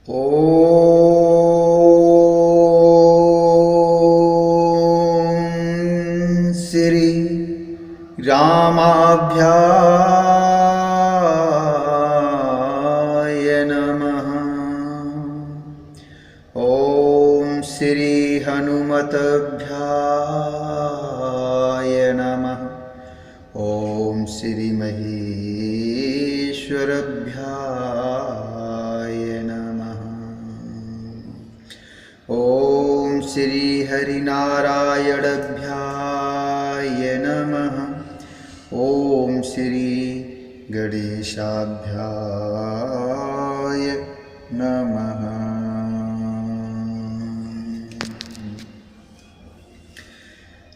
ओम श्री रामाभ्याय नमः। ओम श्री हनुमतभ्याय नमः। ओम श्री महेश्वरभ्याय नमः। ओम श्री हरिनारायणभ्याय नमः। ओम श्री गणेशाभ्याय नमः।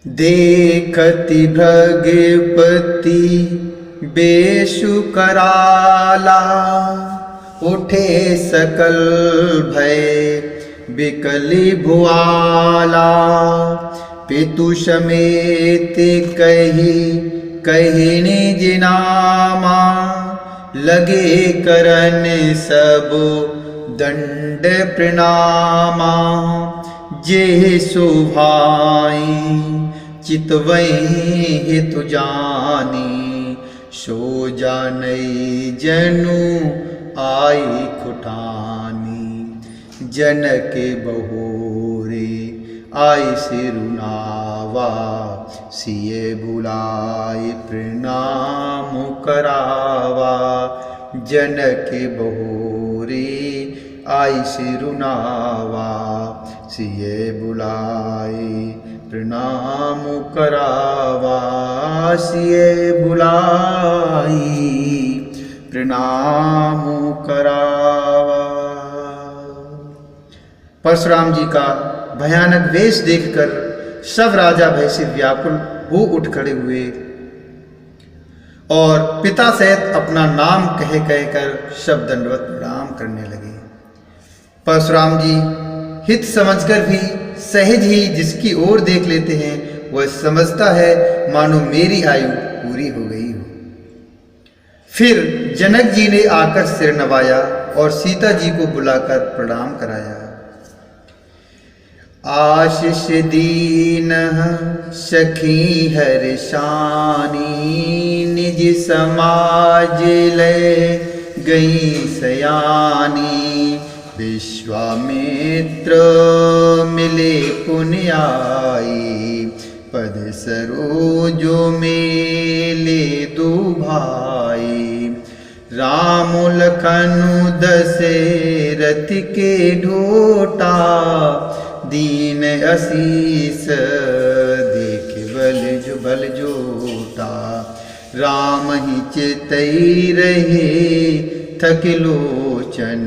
देखति भृगपति बेशु कराला, उठे सकल भय बिकली भुआला। पितु समेत कही निज नामा, लगे करन सब दंड प्रणामा। जे सुभाई चितवई हितु जानी, सो जानई जनु आई खुटानी। जनक बहुरे आई सिरुनावा, सिए बुलाए प्रणाम करावा। जनक बहुरे आई सिरुनावा, सिए बुलाए प्रणाम करावा। सिए बुलाई प्रणाम करावा। परशुराम जी का भयानक वेश देखकर सब राजा भय से व्याकुल हो उठ खड़े हुए और पिता सहित अपना नाम कहकर सब दंडवत प्रणाम करने लगे। परशुराम जी हित समझकर भी सहज ही जिसकी ओर देख लेते हैं, वह समझता है मानो मेरी आयु पूरी हो गई हो। फिर जनक जी ने आकर सिर नवाया और सीता जी को बुलाकर प्रणाम कराया। आशीष दीन सखी हर्षानी, निज समाज ले गई सयानी। विश्वामित्र मिले पुण्याई, पद सरोजो मेले दो भाई। राम लखन दशरथ के ढोटा, दीन असीस देख बल जोटा। राम ही चितई रहे थक लोचन,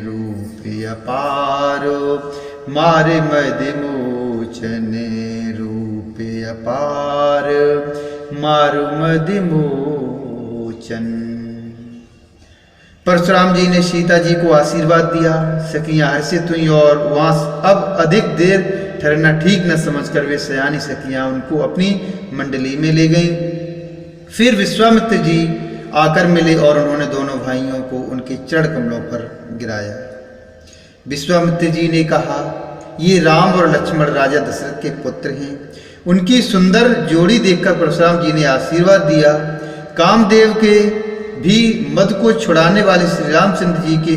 रूप अपारो मारे मद मोचन। रूप अपार मारु मद मोचन। परशुराम जी ने सीता जी को आशीर्वाद दिया। सखियां हर्षित हुई और वहां अब अधिक देर ठहरना ठीक न समझकर वे सयानी सखियां उनको अपनी मंडली में ले गईं। फिर विश्वामित्र जी आकर मिले और उन्होंने दोनों भाइयों को उनके चरण कमलों पर गिराया। विश्वामित्र जी ने कहा, ये राम और लक्ष्मण राजा दशरथ के पुत्र हैं। उनकी सुंदर जोड़ी देखकर परशुराम जी ने आशीर्वाद दिया। कामदेव के भी मद को छुड़ाने वाले श्री रामचंद्र जी के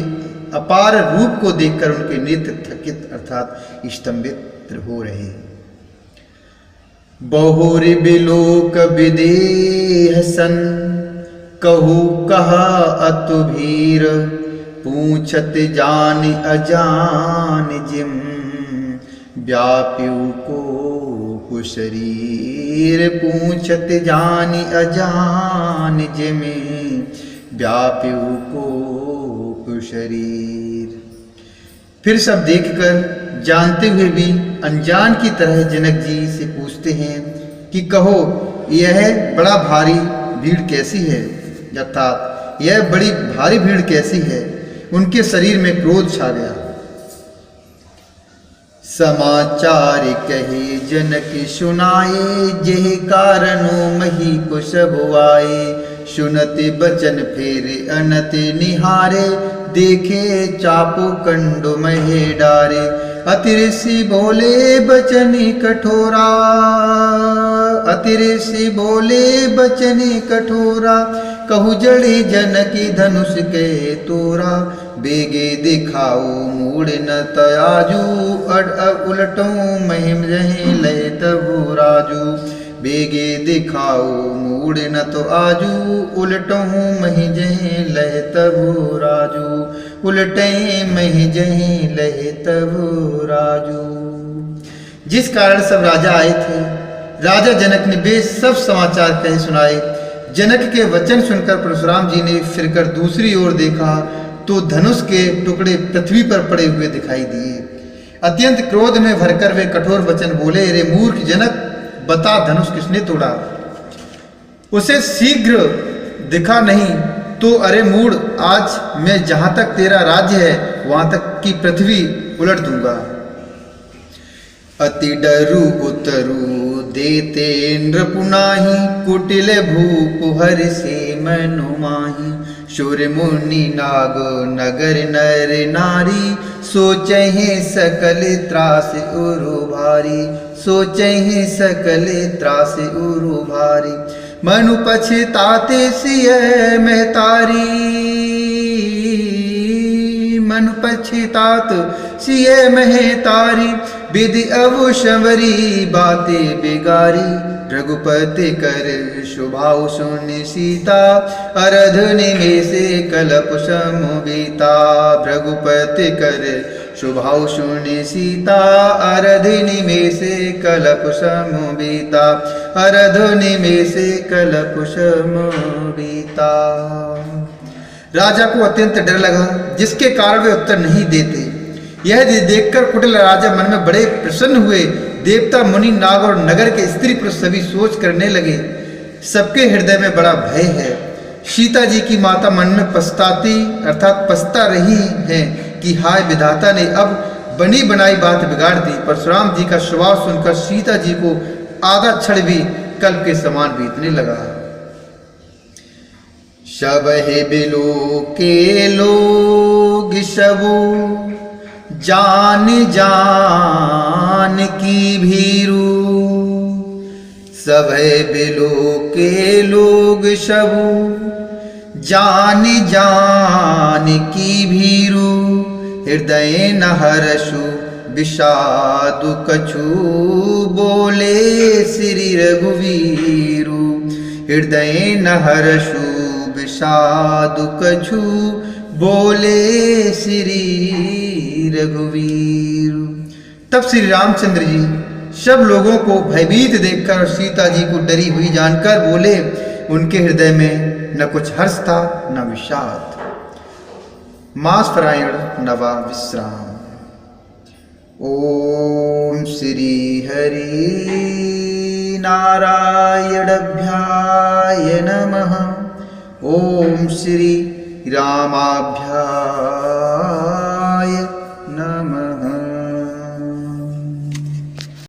अपार रूप को देखकर उनके नेत्र थकित अर्थात स्तंभित हो रहे। बहुरि बिलोक विदेह सन, कहू कहा अतु भीर। पूछत जान अजान जिम, व्याप्यू को शरीर। पूछत जान अजान जिम, व्याप्यू को शरीर। फिर सब देखकर जानते हुए भी अनजान की तरह जनक जी से पूछते हैं कि कहो यह बड़ा भारी भीड़ कैसी है, अर्थात यह बड़ी भारी भीड़ कैसी है। उनके शरीर में क्रोध छा गया। समाचार कहे जनक सुनाए, जेह कारणों मही कुश बुआए। सुनते बचन फेरे अनत निहारे, देखे चापू कंडु महे डारे। अति ऋषि बोले बचनी कठोरा, अति ऋषि बोले बचनी कठोरा। कहु जड़ी जनकी धनुष के तोरा, बेगे दिखाओ मूड़ न तयाजू। उलटो महिम जहे लय तबु राजू, बेगे दिखाओ मूड़ न तो आजू। उलटो मही जहे लय तबु राजू, उलटे मही जहे लय तबु राजू। जिस कारण सब राजा आए थे, राजा जनक ने वे सब समाचार कहे सुनाए। जनक के वचन सुनकर परशुराम जी ने फिरकर दूसरी ओर देखा तो धनुष के टुकड़े पृथ्वी पर पड़े हुए दिखाई दिए। अत्यंत क्रोध में भरकर वे कठोर वचन बोले, रे मूर्ख जनक, बता धनुष किसने तोड़ा? उसे शीघ्र दिखा नहीं तो अरे मूढ़, आज मैं जहां तक तेरा राज्य है वहां तक की पृथ्वी उलट दूंगा। अति डरु उतरु देते नृपुनाहि, कुटिल भूप हरि से मनु माहि। शूर मुनि नाग नगर नर नारी, सोचहि सकल त्रास उरु भारी। सोचहि सकल त्रास उरु भारी, मनु पछताते सिय महतारी। मनु पछतात सिय महतारी, विधि अवशंवरी बाते बिगारी। रघुपति कर शुभाउ सुनि सीता, अरध निमेषे कलप समबीता। रघुपति कर शुभाउ सुनि सीता, अरध निमेषे कलप समबीता। अरध निमेषे कलप समबीता। राजा को अत्यंत डर लगा, जिसके कारण वे उत्तर नहीं देते। यह देखकर कुटिल राजा मन में बड़े प्रसन्न हुए। देवता, मुनि, नाग और नगर के स्त्री पुरुष सभी सोच करने लगे, सबके हृदय में बड़ा भय है। सीता जी की माता मन में पछताती अर्थात पछता रही है कि हाय विधाता ने अब बनी बनाई बात बिगाड़ दी। परशुराम जी का स्वभाव सुनकर सीता जी को आधा क्षण भी कल्प के समान बीतने लगा। सबहे बिलो के लोग सबू, जान जान की भीरू। सबहे बिलो के लोग सबू, जान जान की भीरू। हृदय न हर्षु विषादु कछु, बोले श्री रघुवीरू। हृदय न हर्षु विषादु कछु, बोले श्री रघुवीर। तब श्री रामचंद्र जी सब लोगों को भयभीत देखकर सीता जी को डरी हुई जानकर बोले। उनके हृदय में न कुछ हर्ष था न विषाद। मास परायण नवा विश्राम। ओम श्री हरि नारायणभ्याय नमः। ओम श्री रामाभ्याय